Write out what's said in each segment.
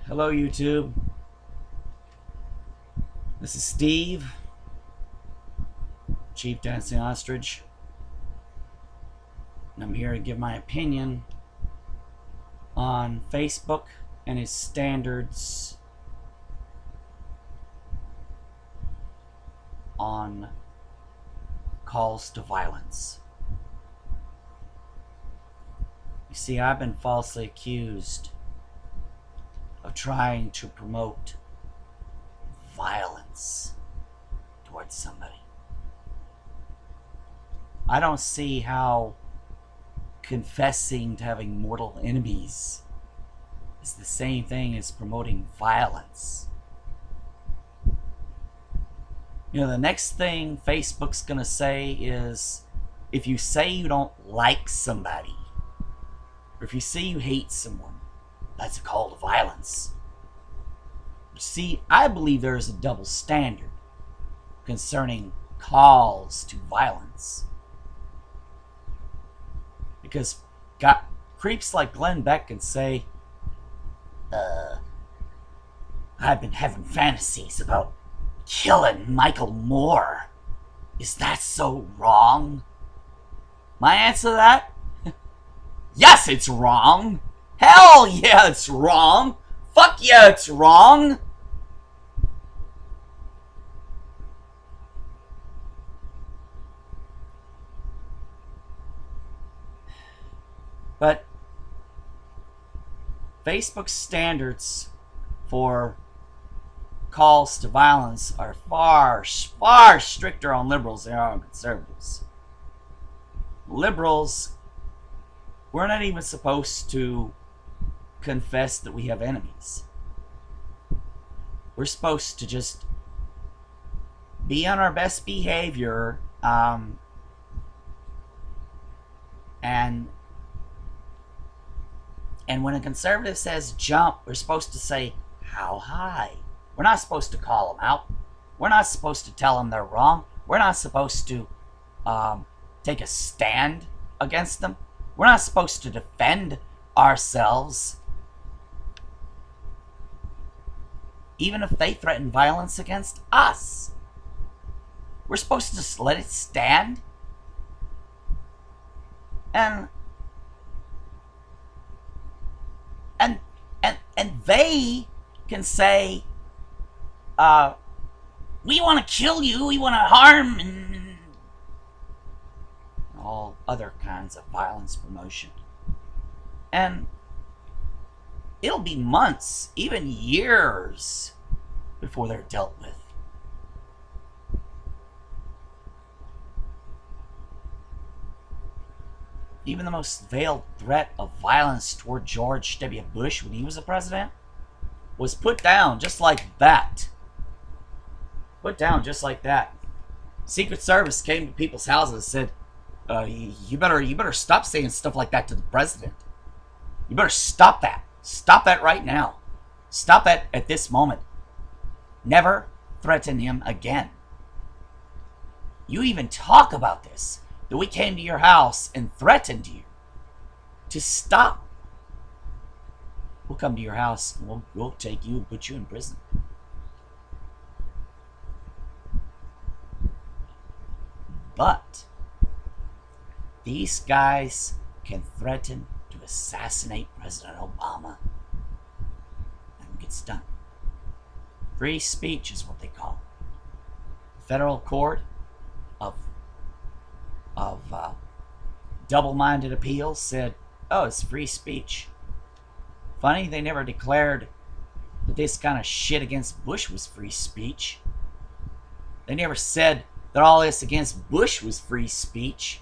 Hello, YouTube. This is Steve, Chief Dancing Ostrich, and I'm here to give my opinion on Facebook and its standards on calls to violence. You see, I've been falsely accused of trying to promote violence towards somebody. I don't see how confessing to having mortal enemies is the same thing as promoting violence. You know, the next thing Facebook's gonna say is, if you say you don't like somebody, or if you say you hate someone, that's a call to violence. See, I believe there is a double standard concerning calls to violence. Because creeps like Glenn Beck can say, I've been having fantasies about killing Michael Moore. Is that so wrong? My answer to that? Yes, it's wrong. Hell yeah, it's wrong. Fuck yeah, it's wrong. But Facebook's standards for calls to violence are far stricter on liberals than they are on conservatives. Liberals, we're not even supposed to confess that we have enemies. We're supposed to just be on our best behavior, and when a conservative says jump, we're supposed to say how high. We're not supposed to call them out. We're not supposed to tell them they're wrong. We're not supposed to take a stand against them. We're not supposed to defend ourselves. Even if they threaten violence against us, we're supposed to just let it stand. And they can say, we want to kill you, we want to harm, and all other kinds of violence promotion. And it'll be months, even years, before they're dealt with. Even the most veiled threat of violence toward George W. Bush when he was the president was put down just like that. Put down just like that. Secret Service came to people's houses and said, you better stop saying stuff like that to the president. You better stop that. Stop that right now. Stop that at this moment. Never threaten him again. You even talk about this, that we came to your house and threatened you to stop. We'll come to your house and we'll take you and put you in prison. But these guys can threaten to assassinate President Obama. And it gets done. Free speech is what they call it. The Federal Court of double-minded appeals said, oh, it's free speech. Funny, they never declared that this kind of shit against Bush was free speech. They never said that all this against Bush was free speech.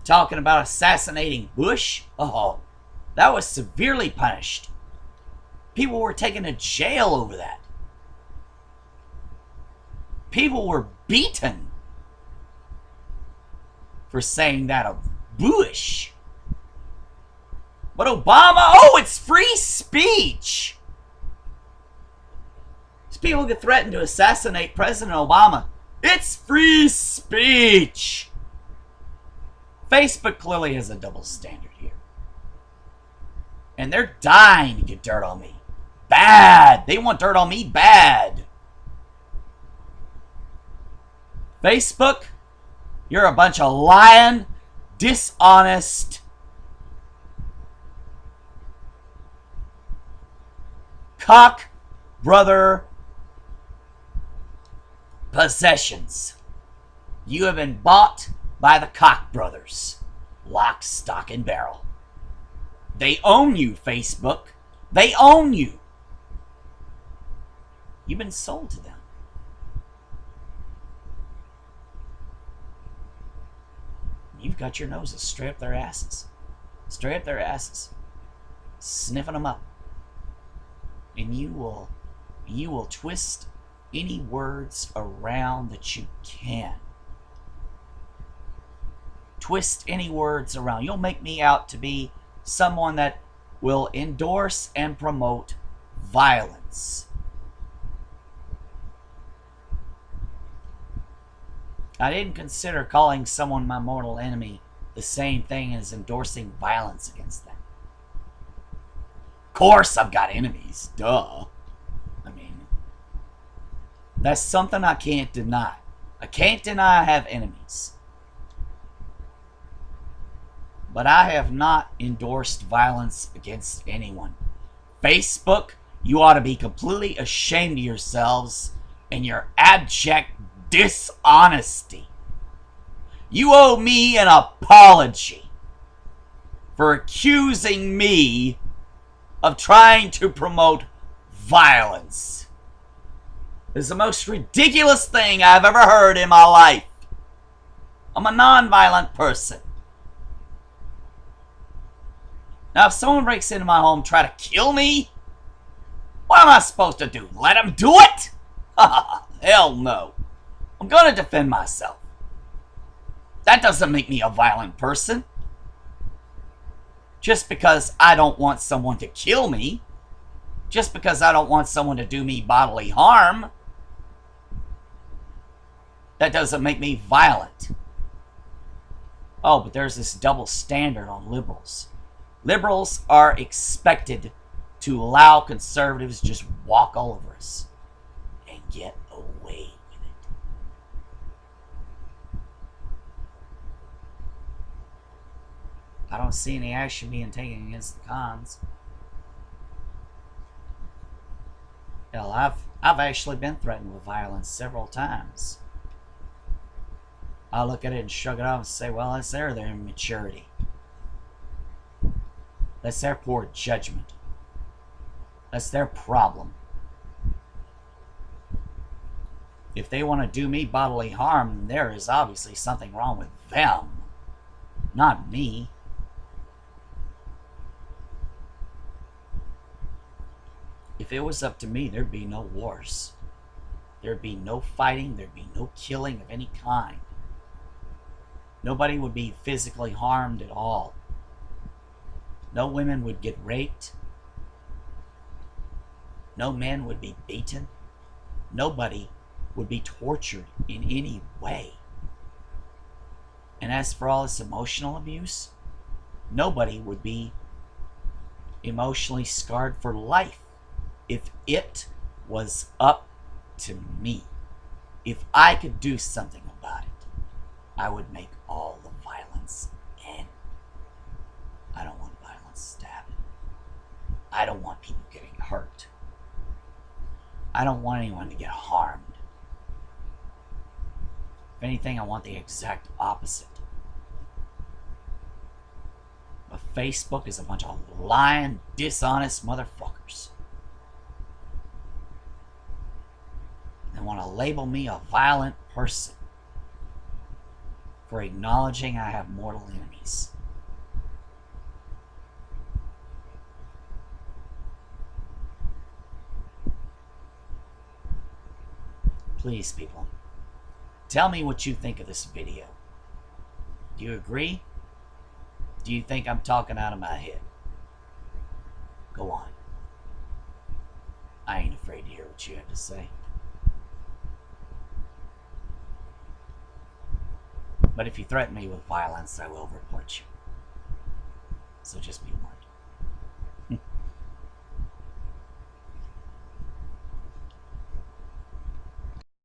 Talking about assassinating Bush, oh, that was severely punished. People were taken to jail over that. People were beaten for saying that of Bush. But Obama, oh, it's free speech. These people get threatened to assassinate President Obama. It's free speech. Facebook clearly has a double standard here. And they're dying to get dirt on me. Bad. They want dirt on me bad. Facebook, you're a bunch of lying, dishonest, cock brother possessions. You have been bought by the Koch brothers. Lock, stock, and barrel. They own you, Facebook. They own you. You've been sold to them. You've got your noses straight up their asses. Straight up their asses. Sniffing them up. And you will twist any words around that you can. Twist any words around. You'll make me out to be someone that will endorse and promote violence. I didn't consider calling someone my mortal enemy the same thing as endorsing violence against them. Of course I've got enemies, duh. I mean, that's something I can't deny. I can't deny I have enemies. But I have not endorsed violence against anyone. Facebook, you ought to be completely ashamed of yourselves and your abject dishonesty. You owe me an apology for accusing me of trying to promote violence. It's the most ridiculous thing I've ever heard in my life. I'm a non-violent person. Now, if someone breaks into my home and try to kill me, what am I supposed to do? Let them do it? Hell no. I'm going to defend myself. That doesn't make me a violent person. Just because I don't want someone to kill me, just because I don't want someone to do me bodily harm, that doesn't make me violent. Oh, but there's this double standard on liberals. Liberals are expected to allow conservatives just walk all over us and get away with it. I don't see any action being taken against the cons. Hell, I've actually been threatened with violence several times. I'll look at it and shrug it off and say, well, that's their immaturity. That's their poor judgment. That's their problem. If they want to do me bodily harm, then there is obviously something wrong with them, not me. If it was up to me, there'd be no wars. There'd be no fighting. There'd be no killing of any kind. Nobody would be physically harmed at all. No women would get raped. No men would be beaten. Nobody would be tortured in any way. And as for all this emotional abuse, nobody would be emotionally scarred for life if it was up to me. If I could do something about it, I would make all the violence end. I don't want violence to happen. I don't want people getting hurt. I don't want anyone to get harmed. If anything, I want the exact opposite. But Facebook is a bunch of lying, dishonest motherfuckers. They want to label me a violent person for acknowledging I have mortal enemies. Please, people, tell me what you think of this video. Do you agree? Do you think I'm talking out of my head? Go on. I ain't afraid to hear what you have to say. But if you threaten me with violence, I will report you. So just be warned.